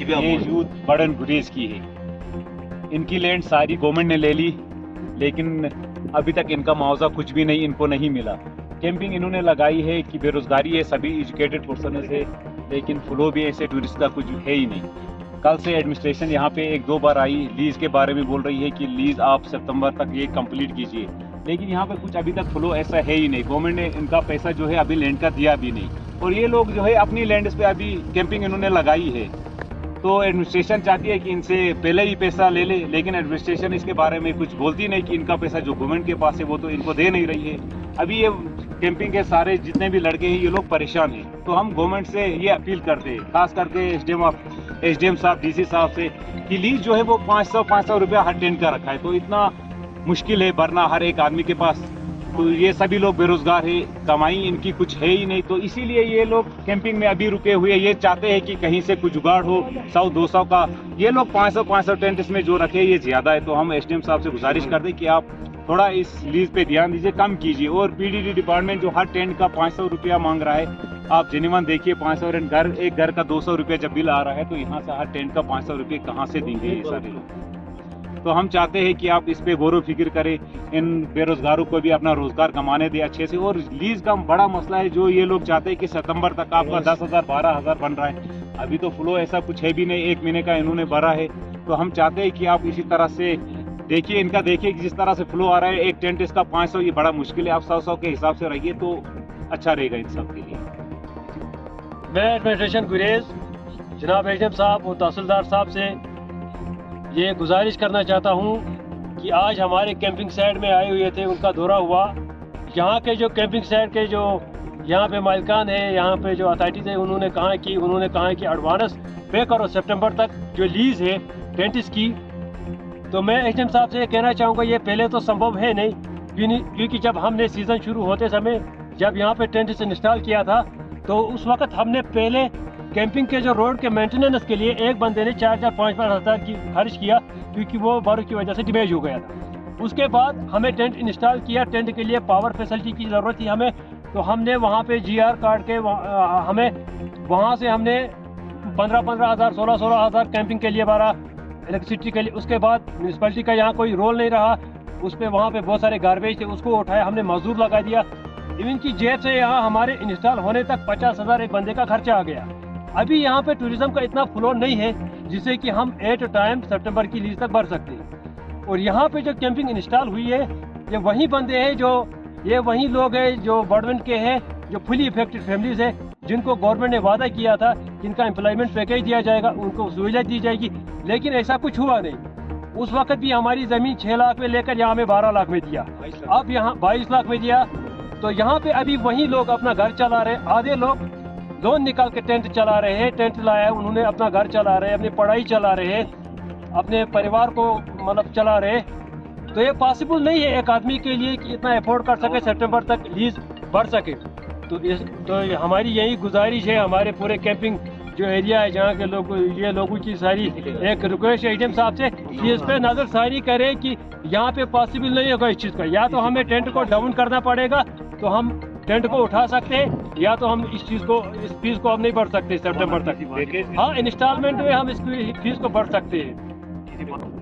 ये youth burden गुरेज की है। इनकी लैंड सारी गवर्नमेंट ने ले ली, लेकिन अभी तक इनका मुआवजा कुछ भी नहीं इनको नहीं मिला। कैंपिंग इन्होंने लगाई है कि बेरोजगारी है सभी एजुकेटेड पर्सन से, लेकिन फ्लो भी ऐसे टूरिस्ट का कुछ है ही नहीं। कल से एडमिनिस्ट्रेशन यहाँ पे 1-2 बार आई, लीज के बारे में बोल रही है कि लीज आप सितंबर तक ये कंप्लीट कीजिए, लेकिन यहाँ पे कुछ अभी तक फ्लो ऐसा है ही नहीं। गवर्नमेंट ने इनका पैसा जो है अभी लैंड का दिया भी नहीं, और ये लोग जो है अपनी लैंड पे अभी कैंपिंग इन्होंने लगाई है। तो एडमिनिस्ट्रेशन चाहती है कि इनसे पहले ही पैसा ले ले, लेकिन एडमिनिस्ट्रेशन इसके बारे में कुछ बोलती नहीं कि इनका पैसा जो गवर्नमेंट के पास है वो तो इनको दे नहीं रही है। अभी ये कैंपिंग के सारे जितने भी लड़के हैं ये लोग परेशान हैं। तो हम गवर्नमेंट से ये अपील करते हैं, खास करके एसडीएम साहब, डीसी साहब से, कि लीज जो है वो 500 रुपया हर टेंट का रखा है। तो इतना मुश्किल है भरना हर एक आदमी के पास। तो ये सभी लोग बेरोजगार है, कमाई इनकी कुछ है ही नहीं, तो इसीलिए ये लोग कैंपिंग में अभी रुके हुए। ये चाहते हैं कि कहीं से कुछ जुगाड़ हो 100-200 का। ये लोग 500 टेंट इसमें जो रखे ये ज्यादा है। तो हम एसडीएम साहब से गुजारिश करते हैं कि आप थोड़ा इस लीज पे ध्यान दीजिए, कम कीजिए। और पीडीडी डिपार्टमेंट जो हर टेंट का 500 रुपया मांग रहा है, आप जेन्युइन देखिए 500। एक घर का 200 रुपया जब बिल आ रहा है, तो यहाँ से हर टेंट का 500 रुपये कहाँ से देंगे ये सारे लोग। तो हम चाहते हैं कि आप इस पे गौर फिक्र करें, इन बेरोजगारों को भी अपना रोजगार कमाने दे अच्छे से। और लीज का बड़ा मसला है, जो ये लोग चाहते हैं कि सितंबर तक आपका 10,000 12,000 बन रहा है। अभी तो फ्लो ऐसा कुछ है भी नहीं, 1 महीने का इन्होंने भरा है। तो हम चाहते हैं कि आप इसी तरह से देखिए, इनका देखिए कि जिस तरह से फ्लो आ रहा है, एक टेंट इसका 500, ये बड़ा मुश्किल है। आप 100 के हिसाब से रहिए तो अच्छा रहेगा इन सब के लिए। मैं एडमिनिस्ट्रेशन गुरेज जनाब एसडीएम साहब और तहसीलदार साहब से ये गुजारिश करना चाहता हूँ कि आज हमारे कैंपिंग साइट में आए हुए थे, उनका दौरा हुआ। यहाँ के जो कैंपिंग साइट के जो यहाँ पे मालिकान है, यहाँ पे जो अथॉरिटीज़ है, उन्होंने कहा कि एडवांस पे करो सितंबर तक जो लीज है टेंट्स की। तो मैं एसडीएम साहब से कहना चाहूँगा, ये पहले तो संभव है नहीं, क्योंकि जब हमने सीज़न शुरू होते समय जब यहाँ पे टेंट्स इंस्टॉल किया था, तो उस वक्त हमने पहले कैंपिंग के जो रोड के मेंटेनेंस के लिए एक बंदे ने 4-5 हज़ार की खर्च किया, क्योंकि वो बारिश की वजह से डैमेज हो गया था। उसके बाद हमें टेंट इंस्टॉल किया, टेंट के लिए पावर फैसिलिटी की ज़रूरत थी हमें। तो हमने वहाँ पे जीआर काट के हमें वहाँ से हमने 15 हज़ार 16 हज़ार कैंपिंग के लिए भरा, इलेक्ट्रिसिटी के लिए। उसके बाद म्यूनसिपैलिटी का यहाँ कोई रोल नहीं रहा, उस पर वहाँ पे बहुत सारे गार्बेज थे, उसको उठाया, हमने मजदूर लगा दिया। इवन की जेब से यहाँ हमारे इंस्टॉल होने तक 50,000 एक बंदे का खर्चा आ गया। अभी यहाँ पे टूरिज्म का इतना फ्लो नहीं है जिससे कि हम एट टाइम सितंबर की लीज तक भर सकते हैं। और यहाँ पे जो कैंपिंग इंस्टॉल हुई है, ये वही बंदे हैं ये वही लोग हैं जो बर्डविन के हैं, जो फुली इफेक्टेड फैमिलीज है, जिनको गवर्नमेंट ने वादा किया था कि इनका एम्प्लॉयमेंट पैकेज दिया जाएगा, उनको सहूलियत दी जाएगी, लेकिन ऐसा कुछ हुआ नहीं। उस वक्त भी हमारी ज़मीन 6 लाख में लेकर यहाँ में 12 लाख में दिया, अब यहाँ 22 लाख में दिया। तो यहाँ पे अभी वही लोग अपना घर चला रहे हैं। आधे लोग लोन निकाल के टेंट चला रहे हैं, टेंट लाया उन्होंने, अपना घर चला रहे हैं, अपनी पढ़ाई चला रहे हैं, अपने परिवार को मतलब चला रहे हैं। तो ये पॉसिबल नहीं है एक आदमी के लिए कि इतना अफोर्ड कर सके, सितंबर तक लीज बढ़ सके। तो हमारी यही गुजारिश है, हमारे पूरे कैंपिंग जो एरिया है जहाँ के लोगों की सारी एक रिक्वेस्ट है एसडीएम साहब से कि इस पर नज़रसानी करें कि यहाँ पे पॉसिबल नहीं होगा इस चीज़ का। या तो हमें टेंट को डाउन करना पड़ेगा, तो हम टेंट को उठा सकते हैं, या तो हम इस फीस को हम नहीं भर सकते सितंबर तक। हाँ, इंस्टॉलमेंट में हम इस फीस को भर सकते हैं।